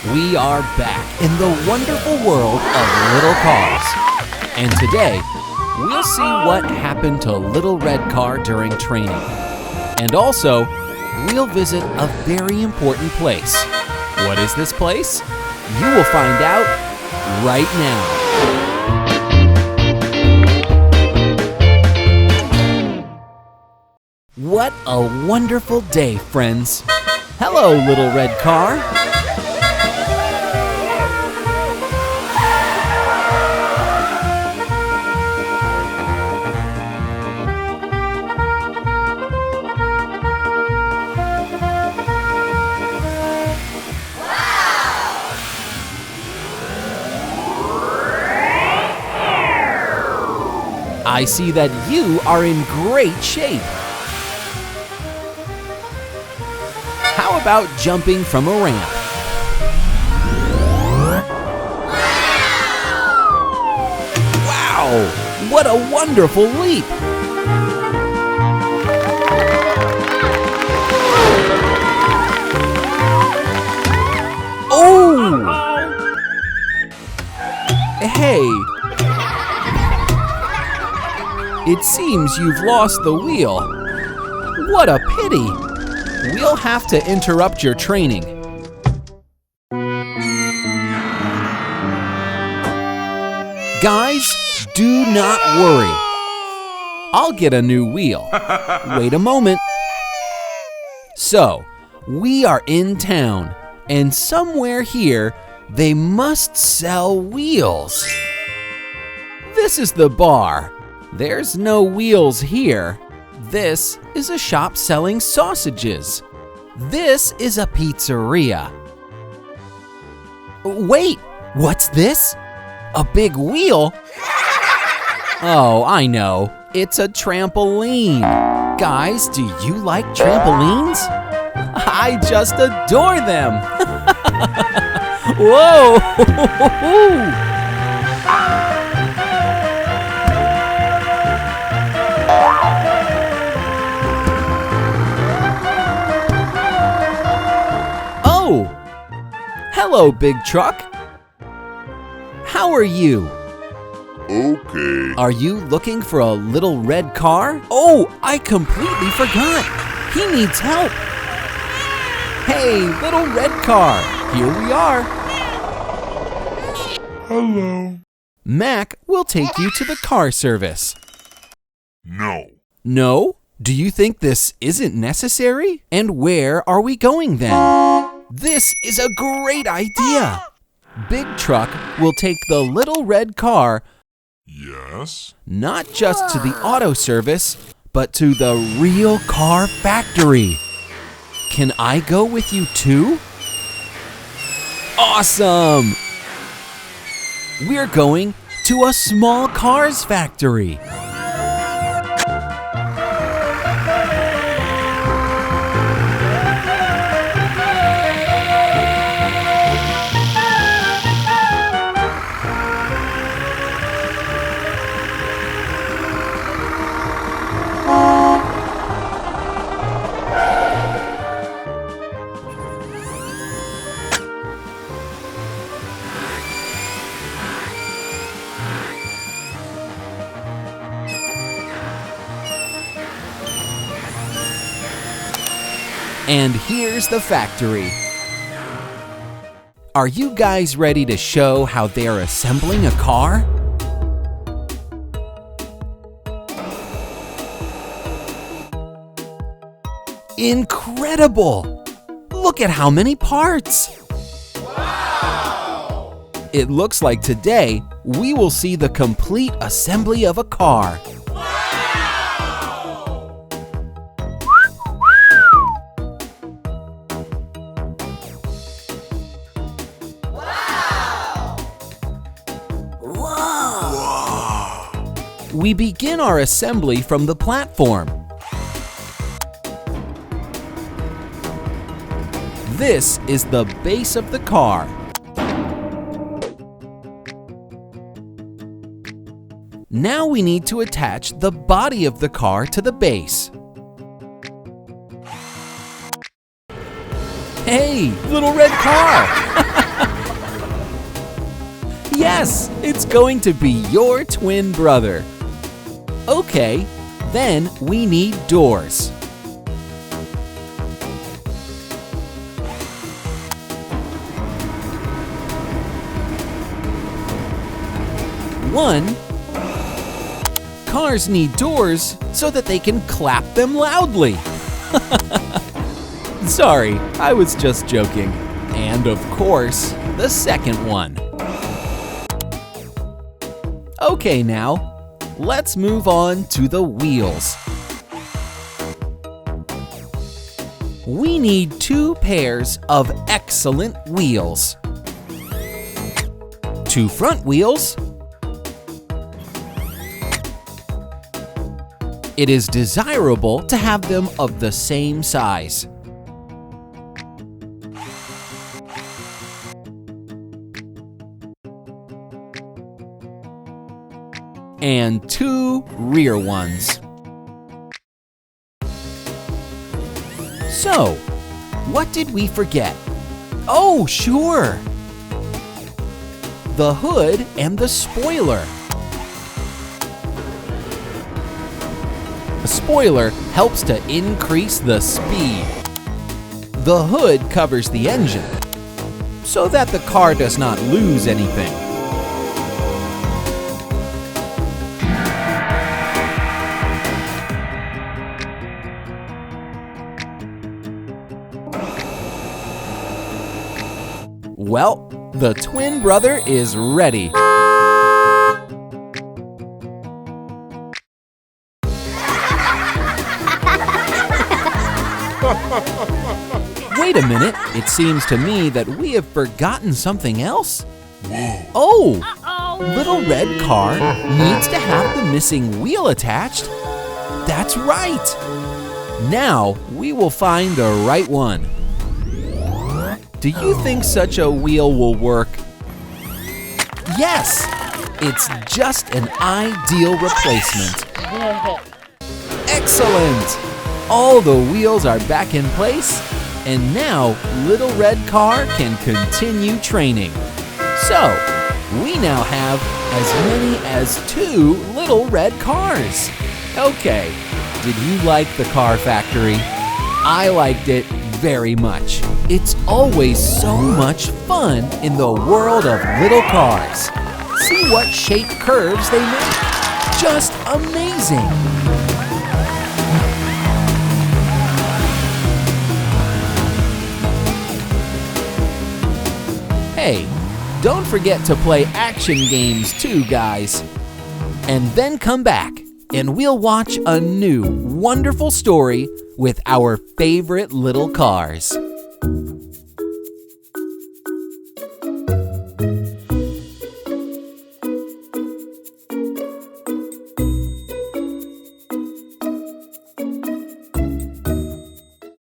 We are back in the wonderful world of little cars. And today, we'll see what happened to Little Red Car during training. And also, we'll visit a very important place. What is this place? You will find out right now. What a wonderful day, friends. Hello, Little Red Car. I see that you are in great shape. How about jumping from a ramp? Wow! What a wonderful leap! Oh! Hey! It seems you've lost the wheel. What a pity! We'll have to interrupt your training. Guys, do not worry. I'll get a new wheel. Wait a moment. So, we are in town, and somewhere here, they must sell wheels. This is the bar. There's no wheels here. This is a shop selling sausages. This is a pizzeria. Wait, what's this? A big wheel? Oh, I know. It's a trampoline. Guys, do you like trampolines? I just adore them. Whoa! Hello, big truck. How are you? Okay. Are you looking for a little red car? Oh, I completely forgot. He needs help. Hey, little red car. Here we are. Hello. Mac will take you to the car service. No. No? Do you think this isn't necessary? And where are we going then? This is a great idea! Big Truck will take the little red car, Yes? not just to the auto service, but to the real car factory. Can I go with you too? Awesome! We're going to a small cars factory. And here's the factory. Are you guys ready to show how they're assembling a car? Incredible! Look at how many parts! Wow! It looks like today we will see the complete assembly of a car. We begin our assembly from the platform. This is the base of the car. Now we need to attach the body of the car to the base. Hey, little red car! Yes, it's going to be your twin brother. Okay, then we need doors. One, cars need doors so that they can clap them loudly. Sorry, I was just joking. And of course, the second one. Okay now, let's move on to the wheels. We need 2 pairs of excellent wheels. 2 front wheels. It is desirable to have them of the same size. And 2 rear ones. So, what did we forget? Oh, sure! The hood and the spoiler. The spoiler helps to increase the speed. The hood covers the engine so that the car does not lose anything. Well, the twin brother is ready. Wait a minute, it seems to me that we have forgotten something else. Oh, little red car needs to have the missing wheel attached. That's right. Now we will find the right one. Do you think such a wheel will work? Yes, it's just an ideal replacement. Excellent! All the wheels are back in place, and now Little Red Car can continue training. So, we now have as many as 2 Little Red Cars. Okay, did you like the car factory? I liked it very much. It's always so much fun in the world of little cars. See what shaped curves they make. Just amazing. Hey, don't forget to play action games too, guys. And then come back and we'll watch a new wonderful story with our favorite little cars.